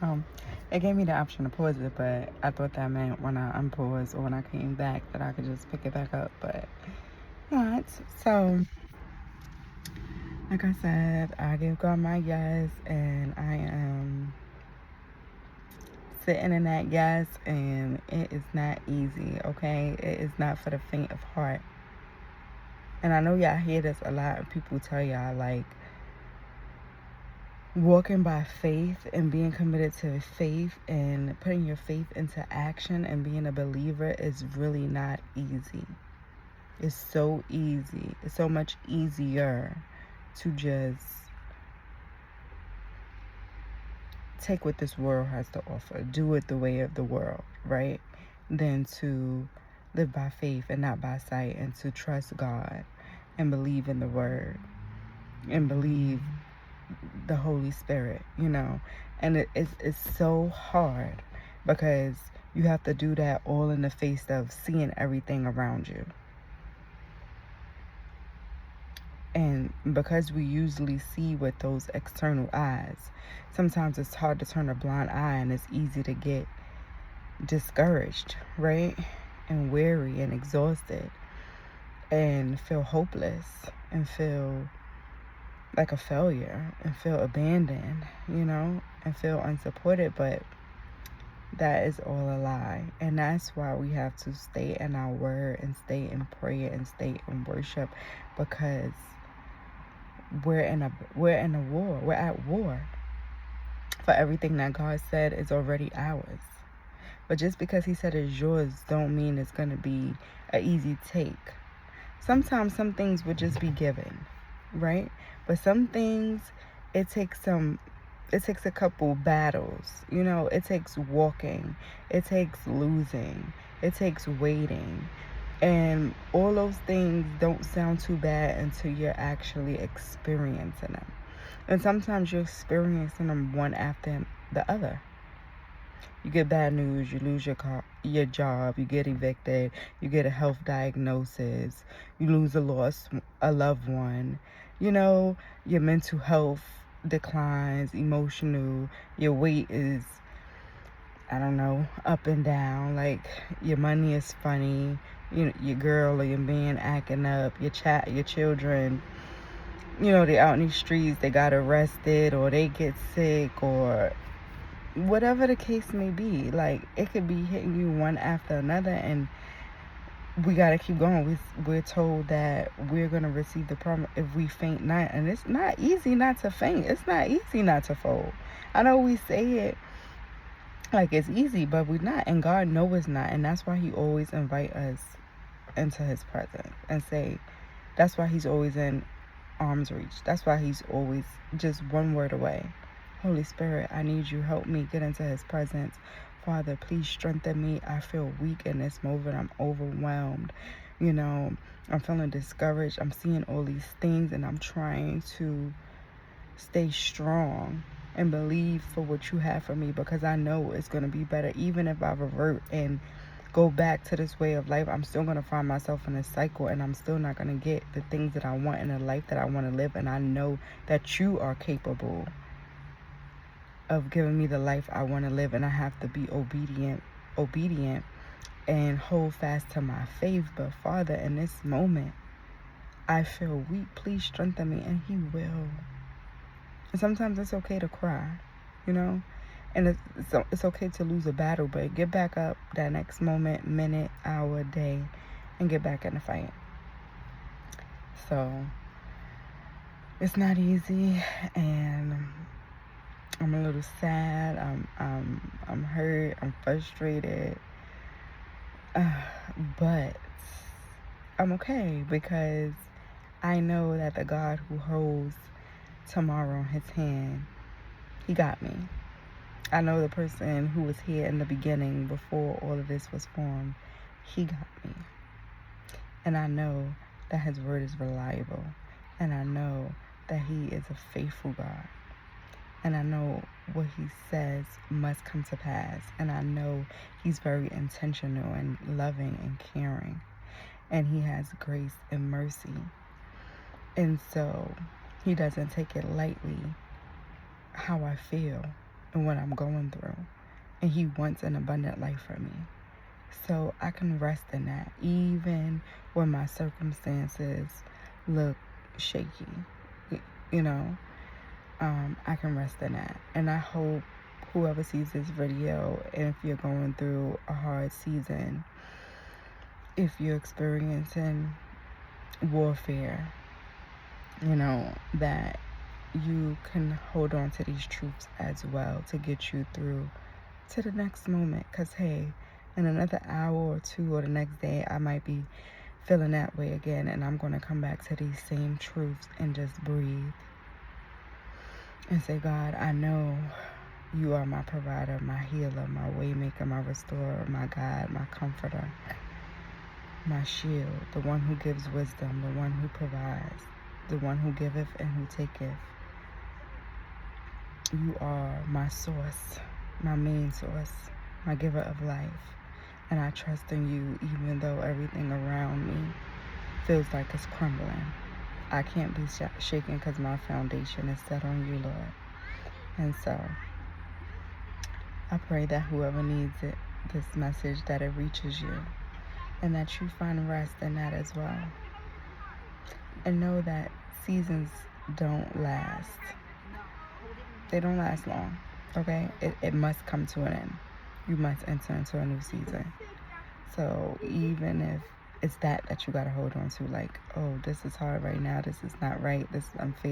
Um, it gave me the option to pause it, but I thought that meant when I unpaused or when I came back that I could just pick it back up, but not. So, like I said, I give God my yes, and I am sitting in that yes, and it is not easy, okay? It is not for the faint of heart. And I know y'all hear this a lot, and people tell y'all, like, walking by faith and being committed to faith and putting your faith into action and being a believer is really not easy. It's so easy. It's so much easier to just take what this world has to offer, do it the way of the world, right? Than to live by faith and not by sight, and to trust God and believe in the word and believe the Holy Spirit, you know. And it's so hard because you have to do that all in the face of seeing everything around you. And because we usually see with those external eyes, sometimes it's hard to turn a blind eye, and it's easy to get discouraged, right? And weary and exhausted and feel hopeless and feel like a failure and feel abandoned, you know, and feel unsupported. But that is all a lie. And that's why we have to stay in our word and stay in prayer and stay in worship, because we're in a war. We're at war. For everything that God said is already ours. But just because he said it's yours don't mean it's going to be an easy take. Sometimes some things would just be given, right? But some things, it takes a couple battles, you know. It takes walking, it takes losing, it takes waiting, and all those things don't sound too bad until you're actually experiencing them. And sometimes you're experiencing them one after the other. You get bad news, you lose your job, you get evicted, you get a health diagnosis, you lose a loved one, you know, your mental health declines, emotional, your weight is, I don't know, up and down, like your money is funny, you know, your girl or your man acting up, your children, you know, they out in these streets, they got arrested or they get sick or whatever the case may be. Like, it could be hitting you one after another, and we got to keep going. We're told that we're going to receive the promise if we faint not. And it's not easy not to faint. It's not easy not to fold. I know we say it like it's easy, but we're not. And God knows it's not. And that's why he always invite us into his presence and say, that's why he's always in arm's reach. That's why he's always just one word away. Holy Spirit, I need you. Help me get into his presence. Father, please strengthen me. I feel weak in this moment. I'm overwhelmed. You know, I'm feeling discouraged. I'm seeing all these things, and I'm trying to stay strong and believe for what you have for me, because I know it's going to be better. Even if I revert and go back to this way of life, I'm still going to find myself in a cycle, and I'm still not going to get the things that I want in the life that I want to live. And I know that you are capable of giving me the life I want to live, and I have to be obedient and hold fast to my faith. But Father, in this moment, I feel weak. Please strengthen me, and he will. And sometimes it's okay to cry, you know, and it's okay to lose a battle, but get back up that next moment, minute, hour, day, and get back in the fight. So it's not easy, and I'm a little sad. I'm hurt. I'm frustrated, but I'm okay, because I know that the God who holds tomorrow in his hand, he got me. I know the person who was here in the beginning before all of this was formed, he got me. And I know that his word is reliable. And I know that he is a faithful God. And I know what he says must come to pass. And I know he's very intentional and loving and caring. And he has grace and mercy. And so he doesn't take it lightly how I feel. and what I'm going through. And He wants an abundant life for me. So I can rest in that, even when my circumstances look shaky. You know, I can rest in that. And I hope whoever sees this video, and if you're going through a hard season, if you're experiencing warfare, you know, that you can hold on to these truths as well to get you through to the next moment. Because, hey, in another hour or two or the next day, I might be feeling that way again, and I'm going to come back to these same truths and just breathe and say, God, I know you are my provider, my healer, my waymaker, my restorer, my God, my comforter, my shield, the one who gives wisdom, the one who provides, the one who giveth and who taketh. You are my source, my main source, my giver of life. And I trust in you even though everything around me feels like it's crumbling. I can't be shaken because my foundation is set on you, Lord. And so I pray that whoever needs it, this message, that it reaches you and that you find rest in that as well. And know that seasons don't last. They don't last long, okay? It must come to an end. You must enter into a new season. So even if it's that you got to hold on to, like, oh, this is hard right now, this is not right, this is unfair.